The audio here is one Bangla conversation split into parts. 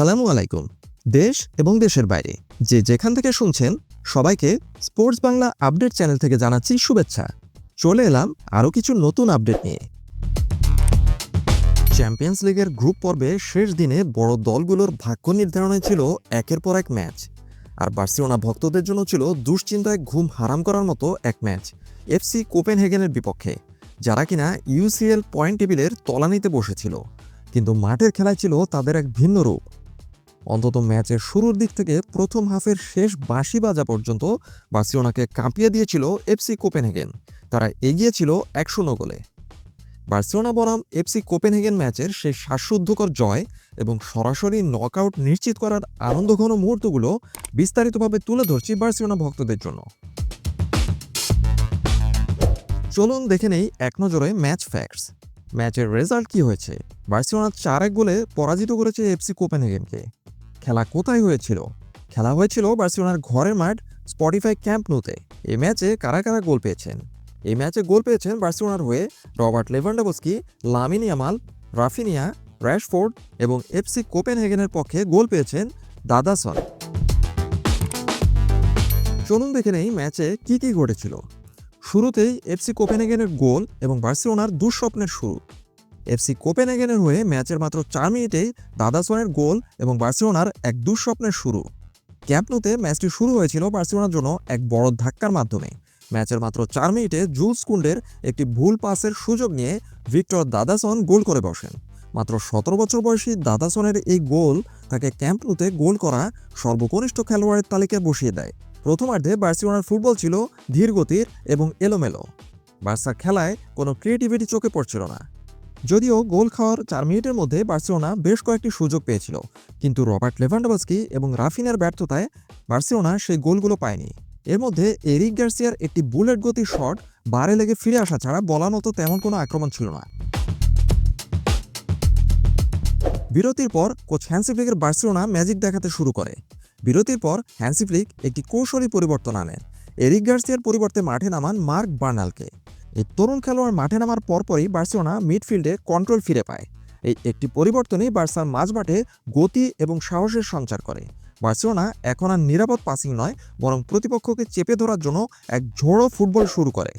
আসসালামু আলাইকুম। দেশ এবং দেশের বাইরে যে যেখান থেকে শুনছেন সবাইকে স্পোর্টস বাংলা আপডেট চ্যানেল থেকে জানাচ্ছি শুভেচ্ছা। চলে এলাম আরও কিছু নতুন আপডেট নিয়ে। চ্যাম্পিয়ন্স লিগের গ্রুপ পর্বে শেষ দিনে বড় দলগুলোর ভাগ্য নির্ধারণে ছিল একের পর এক ম্যাচ। আর বার্সেলোনা ভক্তদের জন্য ছিল দুশ্চিন্তায় ঘুম হারাম করার মতো এক ম্যাচ এফসি কোপেনহেগেনের বিপক্ষে, যারা কিনা ইউসিএল পয়েন্ট টেবিলের তলানিতে বসেছিল। কিন্তু মাঠের খেলায় ছিল তাদের এক ভিন্ন রূপ। অন্তত ম্যাচের শুরুর দিক থেকে প্রথম হাফের শেষ বাঁশি বাজা পর্যন্ত বার্সেলোনাকে কাঁপিয়ে দিয়েছিল এফসি কোপেনহেগেন। তারা এগিয়েছিল 1-0 গোলে। বার্সেলোনা বনাম এফসি কোপেনহেগেন ম্যাচের সেই শ্বাসরুদ্ধকর জয় এবং সরাসরি নকআউট নিশ্চিত করার আনন্দঘন মুহূর্তগুলো বিস্তারিতভাবে তুলে ধরছি বার্সেলোনা ভক্তদের জন্য। চলুন দেখে নেই এক নজরে ম্যাচ ফ্যাক্টস। ম্যাচের রেজাল্ট কি হয়েছে? বার্সেলোনা 4-1 গোলে পরাজিত করেছে এফসি কোপেনহেগেনকে। খেলা কোথায় হয়েছিল? খেলা হয়েছিল বার্সেলোনার ঘরের মাঠ স্পটিফাই ক্যাম্প নুতে। এই ম্যাচে কারা কারা গোল পেয়েছেন? এই ম্যাচে গোল পেয়েছেন বার্সেলোনার হয়ে Robert Lewandowski, Lamine Yamal, Raphinha, Rashford এবং এফসি কোপেনহেগেনের পক্ষে গোল পেয়েছেন দাদাসন। চলুন দেখে নেই ম্যাচে কি কি ঘটেছিল। শুরুতেই এফসি কোপেনহেগেনের গোল এবং বার্সেলোনার দুঃস্বপ্নের শুরু। এফসি কোপেনহেগেনের হয়ে ম্যাচের মাত্র 4 মিনিটেই দাদাসনের গোল এবং বার্সেলোনার এক দুঃস্বপ্নের শুরু। ক্যাম্প নুতে ম্যাচটি শুরু হয়েছিল বার্সেলোনার জন্য এক বড় ধাক্কার মাধ্যমে। ম্যাচের মাত্র 4 মিনিটে জুলস কুন্ডের একটি ভুল পাসের সুযোগ নিয়ে ভিক্টর দাদাসন গোল করে বসেন। মাত্র 17 বছর বয়সী দাদাসনের এই গোল তাকে ক্যাম্প নুতে গোল করা সর্বকনিষ্ঠ খেলোয়াড়ের তালিকায় বসিয়ে দেয়। প্রথমার্ধে বার্সেলোনার ফুটবল ছিল ধীরগতির এবং এলোমেলো। বার্সার খেলায় কোনো ক্রিয়েটিভিটি চোখে পড়ছিল না। যদিও গোল খাওয়ার 4 মিনিটের মধ্যে বার্সেলোনা বেশ কয়েকটি সুযোগ পেয়েছিল, কিন্তু রবার্ট লেভানডোভস্কি এবং রাফিনার ব্যর্থতায় বার্সেলোনা সেই গোলগুলো পায়নি। এর মধ্যে এরিক গার্সিয়ার একটি বুলেট গতির শট বারে লেগে ফিরে আসা ছাড়া বলার মতো তেমন কোনো আক্রমণ ছিল না। বিরতির পর কোচ হ্যান্সি ফ্লিকের বার্সেলোনা ম্যাজিক দেখাতে শুরু করে। বিরতির পর হ্যান্সি ফ্লিক একটি কৌশলী পরিবর্তন আনেন। এরিক গার্সিয়ার পরিবর্তে মাঠে নামান মার্ক বার্নালকে। এই তরুণ খেলোয়াড় মাঠে নামার পরপরই বার্সেলোনা মিডফিল্ডে কন্ট্রোল ফিরে পায়। এই একটি পরিবর্তনই বার্সার মাঝমাঠে গতি এবং সাহসের সঞ্চার করে। বার্সেলোনা এখন আর নিরাপদ পাসিং নয়, বরং প্রতিপক্ষকে চেপে ধরার জন্য এক ঝোড়ো ফুটবল শুরু করে।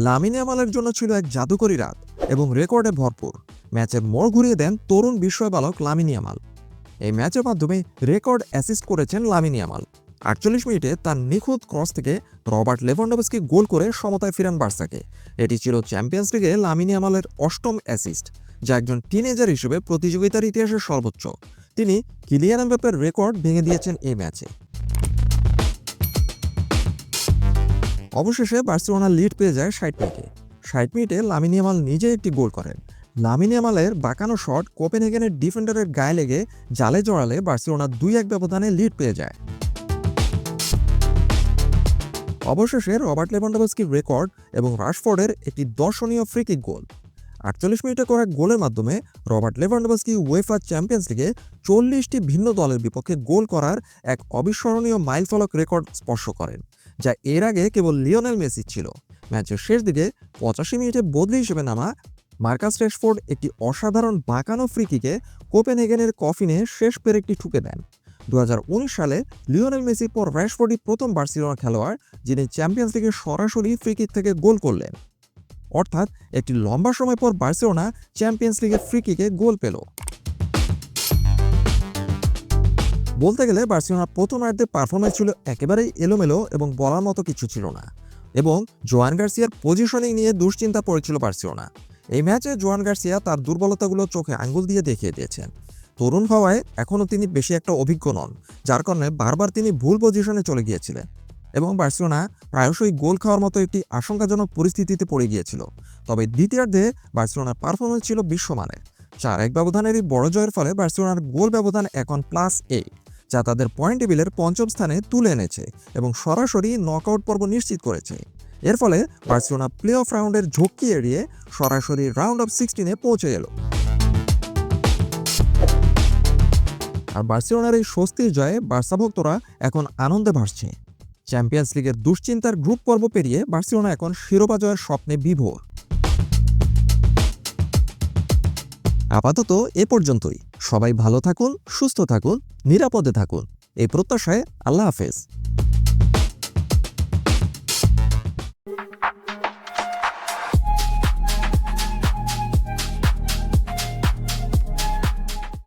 লামিন ইয়ামালের জন্য ছিল এক জাদুকরী রাত এবং রেকর্ডে ভরপুর। ম্যাচের মোড় ঘুরিয়ে দেন তরুণ বিস্ময় বালক লামিন ইয়ামাল। এই ম্যাচের মাধ্যমে রেকর্ড অ্যাসিস্ট করেছেন লামিন ইয়ামাল। 48 মিনিটে তার নিখুঁত ক্রস থেকে রবার্ট লেভানডোভস্কি গোল করে সমতায় ফিরান বার্সাকে। এটি ছিল চ্যাম্পিয়ন্স লিগে লামিন ইয়ামালের 8ম অ্যাসিস্ট, যা একজন টিনেজার হিসেবে প্রতিযোগিতার ইতিহাসের সর্বোচ্চ। তিনি কিলিয়ান এমবাপ্পের রেকর্ড ভেঙে দিয়েছেন এই ম্যাচে। অবশেষে বার্সেলোনা লিড পেয়ে যায় 60 মিনিটে। 60 মিনিটে লামিন ইয়ামাল নিজে একটি গোল করেন। লামিন ইয়ামালের বাঁকানো শট কোপেনহেগেনের ডিফেন্ডারের গায়ে লেগে জালে জড়ালে বার্সেলোনা 2-1 ব্যবধানে লিড পেয়ে যায়। অবশেষে রবার্ট লেভানডোভস্কির রেকর্ড এবং রাশফোর্ডের একটি দর্শনীয় ফ্রি কিক গোল। 48 মিনিটে করা গোলের মাধ্যমে রবার্ট লেভানডোভস্কি উয়েফা চ্যাম্পিয়ন্স লিগে 40টি ভিন্ন দলের বিপক্ষে গোল করার এক অবিস্মরণীয় মাইলফলক রেকর্ড স্পর্শ করেন, যা এর আগে কেবল লিওনেল মেসি ছিল। ম্যাচের শেষ দিকে 85 মিনিটে বদলি হিসেবে নামা মার্কাস র্যাশফোর্ড একটি অসাধারণ বাঁকানো ফ্রি কিকে কোপেনহেগেনের কফিনে শেষ পেরেকটি ঠুকে দেন। 2019 সালে লিওনেল মেসির পর র্যাশফোর্ডই প্রথম বার্সেলোনা খেলোয়াড় যিনি চ্যাম্পিয়ন্স লিগে সরাসরি ফ্রি কিক থেকে গোল করলেন। অর্থাৎ একটি লম্বা সময় পর বার্সেলোনা চ্যাম্পিয়ন্স লিগের ফ্রি কিকে গোল পেল। বলতে গেলে বার্সেলোনার প্রথমার্ধে পারফরম্যান্স ছিল একেবারেই এলোমেলো এবং বলার মতো কিছু ছিল না, এবং জোয়ান গার্সিয়ার পজিশনিং নিয়ে দুশ্চিন্তা পড়েছিল বার্সেলোনা। এই ম্যাচে জোয়ান গার্সিয়া তার দুর্বলতাগুলো চোখে আঙ্গুল দিয়ে দেখিয়ে দিয়েছেন। তরুণ হওয়ায় এখনও তিনি বেশি একটা অভিজ্ঞ নন, যার কারণে বারবার তিনি ভুল পজিশনে চলে গিয়েছিলেন এবং বার্সেলোনা প্রায়শই গোল খাওয়ার মতো একটি আশঙ্কাজনক পরিস্থিতিতে পড়ে গিয়েছিল। তবে দ্বিতীয়ার্ধে বার্সেলোনার পারফরমেন্স ছিল বিশ্বমানের। 4-1 ব্যবধানের এই বড় জয়ের ফলে বার্সেলোনার গোল ব্যবধান এখন +8, যা তাদের পয়েন্ট টেবিলের 5ম স্থানে তুলে এনেছে এবং সরাসরি নকআউট পর্ব নিশ্চিত করেছে। এর ফলে বার্সেলোনা প্লে অফ রাউন্ডের ঝক্কি এড়িয়ে সরাসরি রাউন্ড অফ 16-এ পৌঁছে গেল। আর বার্সেলোনার এই স্বস্তির জয়ে বার্সা ভক্তরা এখন আনন্দে ভাসছে। চ্যাম্পিয়ন্স লিগের দুশ্চিন্তার গ্রুপ পর্ব পেরিয়ে বার্সেলোনা এখন শিরোপা জয়ের স্বপ্নে বিভোর। আপাতত এ পর্যন্তই। সবাই ভালো থাকুন, সুস্থ থাকুন, নিরাপদে থাকুন এই প্রত্যাশায় আল্লাহ হাফেজ।